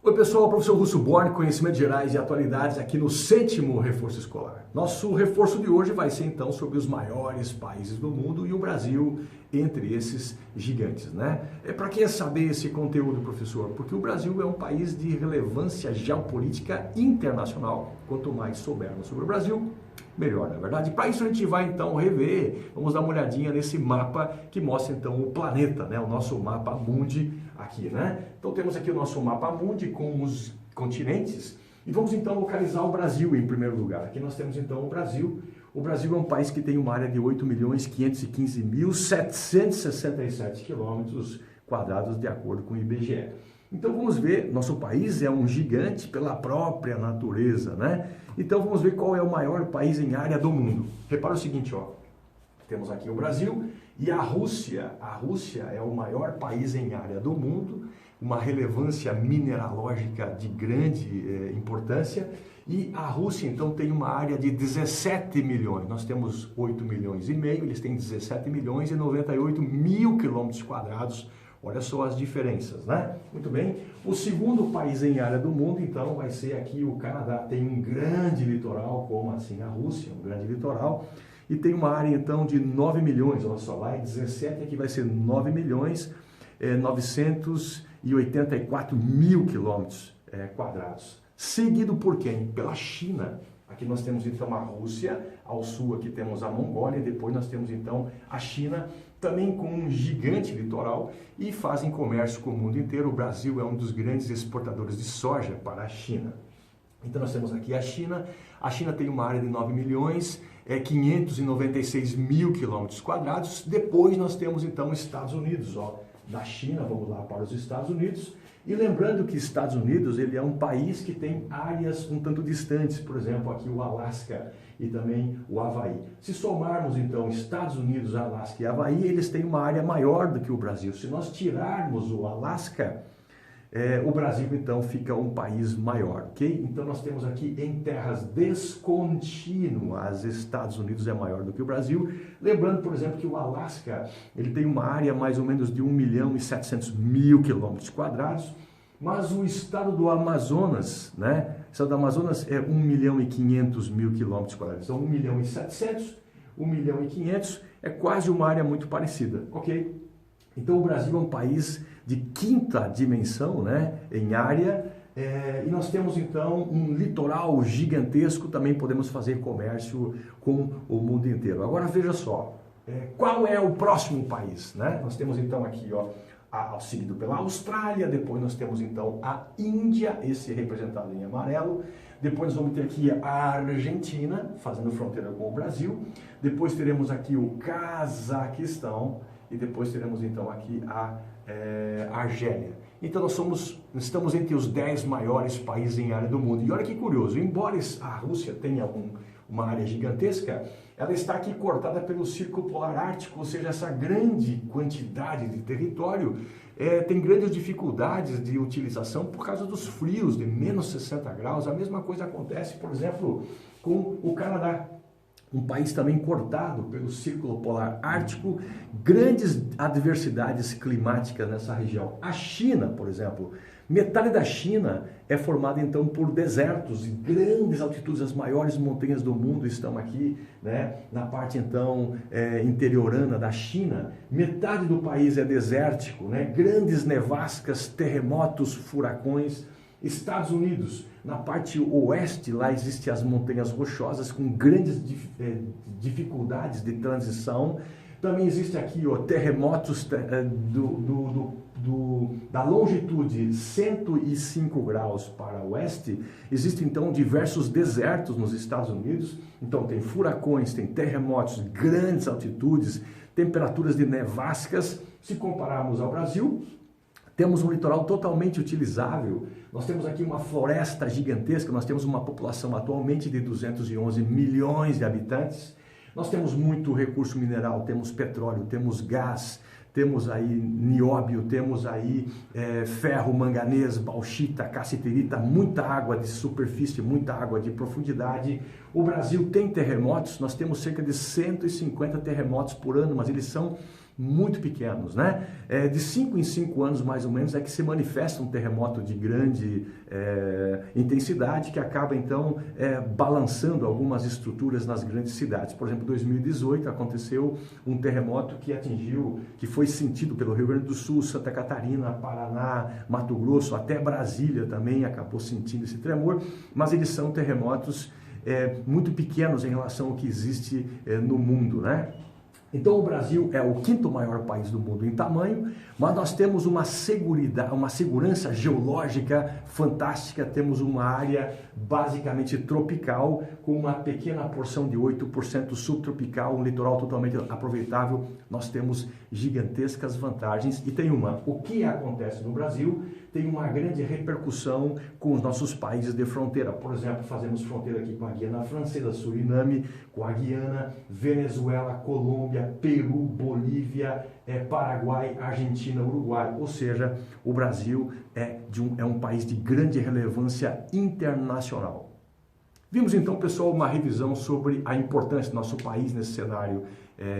Oi pessoal, professor Russo Borne, conhecimentos gerais e atualidades aqui no 7º Reforço Escolar. Nosso reforço de hoje vai ser então sobre os maiores países do mundo e o Brasil entre esses gigantes, né? Para que saber esse conteúdo, professor? Porque o Brasil é um país de relevância geopolítica internacional. Quanto mais soubermos sobre o Brasil, melhor, na verdade. Para isso a gente vai então rever, vamos dar uma olhadinha nesse mapa que mostra então o planeta, né? O nosso mapa mundi aqui, né? Então temos aqui o nosso mapa mundi com os continentes e vamos então localizar o Brasil em primeiro lugar. Aqui nós temos então o Brasil. O Brasil é um país que tem uma área de 8.515.767 quilômetros quadrados de acordo com o IBGE. Então vamos ver, nosso país é um gigante pela própria natureza, né? Então vamos ver qual é o maior país em área do mundo. Repara o seguinte, ó. Temos aqui o Brasil e a Rússia. A Rússia é o maior país em área do mundo, uma relevância mineralógica de grande importância. E a Rússia, então, tem uma área de 17 milhões. Nós temos 8 milhões e meio, eles têm 17 milhões e 98 mil quilômetros quadrados. Olha só as diferenças, né? Muito bem. O segundo país em área do mundo, então, vai ser aqui o Canadá. Tem um grande litoral, como assim a Rússia, um grande litoral. E tem uma área, então, de 9 milhões. Olha só, lá é 17, aqui vai ser 9 milhões, 984 mil quilômetros quadrados. Seguido por quem? Pela China. Aqui nós temos então a Rússia, ao sul aqui temos a Mongólia, e depois nós temos então a China, também com um gigante litoral, e fazem comércio com o mundo inteiro. O Brasil é um dos grandes exportadores de soja para a China. Então nós temos aqui a China tem uma área de 9 milhões, 596 mil quilômetros quadrados. Depois nós temos então os Estados Unidos, ó, da China, vamos lá para os Estados Unidos. E lembrando que Estados Unidos ele é um país que tem áreas um tanto distantes, por exemplo, aqui o Alasca e também o Havaí. Se somarmos então Estados Unidos, Alasca e Havaí, eles têm uma área maior do que o Brasil. Se nós tirarmos o Alasca, o Brasil então fica um país maior, ok? Então nós temos aqui em terras descontínuas, Estados Unidos é maior do que o Brasil. Lembrando, por exemplo, que o Alasca ele tem uma área mais ou menos de 1.700.000 quilômetros quadrados, mas o estado do Amazonas, né? O estado do Amazonas é 1.500.000 quilômetros quadrados. Então 1.700.000, 1.500.000 é quase uma área muito parecida, ok? Então o Brasil é um país de quinta dimensão, né, em área, e nós temos então um litoral gigantesco, também podemos fazer comércio com o mundo inteiro. Agora veja só, qual é o próximo país, né? Nós temos então aqui, ó, seguido pela Austrália, depois nós temos então a Índia, esse é representado em amarelo, depois vamos ter aqui a Argentina, fazendo fronteira com o Brasil, depois teremos aqui o Cazaquistão, e depois teremos então aqui a Argélia. Então nós estamos entre os 10 maiores países em área do mundo. E olha que curioso, embora a Rússia tenha uma área gigantesca, ela está aqui cortada pelo Círculo Polar Ártico, ou seja, essa grande quantidade de território tem grandes dificuldades de utilização por causa dos frios de menos 60 graus. A mesma coisa acontece, por exemplo, com o Canadá. Um país também cortado pelo Círculo Polar Ártico, grandes adversidades climáticas nessa região. A China, por exemplo, metade da China é formada então por desertos e grandes altitudes, as maiores montanhas do mundo estão aqui, né, na parte então interiorana da China. Metade do país é desértico, né, grandes nevascas, terremotos, furacões. Estados Unidos, na parte oeste, lá existem as montanhas rochosas com grandes dificuldades de transição. Também existe aqui, ó, terremotos da longitude 105 graus para o oeste. Existem então diversos desertos nos Estados Unidos. Então tem furacões, tem terremotos, grandes altitudes, temperaturas de nevascas. Se compararmos ao Brasil, temos um litoral totalmente utilizável. Nós temos aqui uma floresta gigantesca, nós temos uma população atualmente de 211 milhões de habitantes. Nós temos muito recurso mineral, temos petróleo, temos gás, temos aí nióbio, temos aí ferro, manganês, bauxita, cassiterita, muita água de superfície, muita água de profundidade. O Brasil tem terremotos, nós temos cerca de 150 terremotos por ano, mas eles são muito pequenos, né? De 5 em 5 anos, mais ou menos, é que se manifesta um terremoto de grande intensidade que acaba, então, balançando algumas estruturas nas grandes cidades. Por exemplo, em 2018 aconteceu um terremoto que foi sentido pelo Rio Grande do Sul, Santa Catarina, Paraná, Mato Grosso, até Brasília também acabou sentindo esse tremor, mas eles são terremotos muito pequenos em relação ao que existe no mundo, né? Então o Brasil é o 5º maior país do mundo em tamanho, mas nós temos uma segurança geológica fantástica, temos uma área basicamente tropical, com uma pequena porção de 8% subtropical, um litoral totalmente aproveitável. Nós temos gigantescas vantagens e o que acontece no Brasil tem uma grande repercussão com os nossos países de fronteira. Por exemplo, fazemos fronteira aqui com a Guiana Francesa, Suriname, com a Guiana, Venezuela, Colômbia, Peru, Bolívia, Paraguai, Argentina, Uruguai. Ou seja, o Brasil é um país de grande relevância internacional. Vimos então, pessoal, uma revisão sobre a importância do nosso país nesse cenário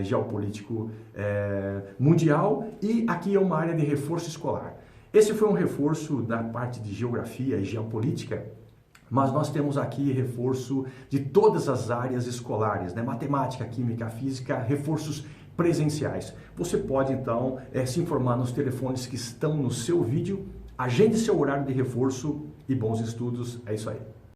geopolítico mundial, e aqui é uma área de reforço escolar. Esse foi um reforço da parte de geografia e geopolítica, mas nós temos aqui reforço de todas as áreas escolares, né? Matemática, química, física, reforços presenciais. Você pode então se informar nos telefones que estão no seu vídeo, agende seu horário de reforço e bons estudos. É isso aí.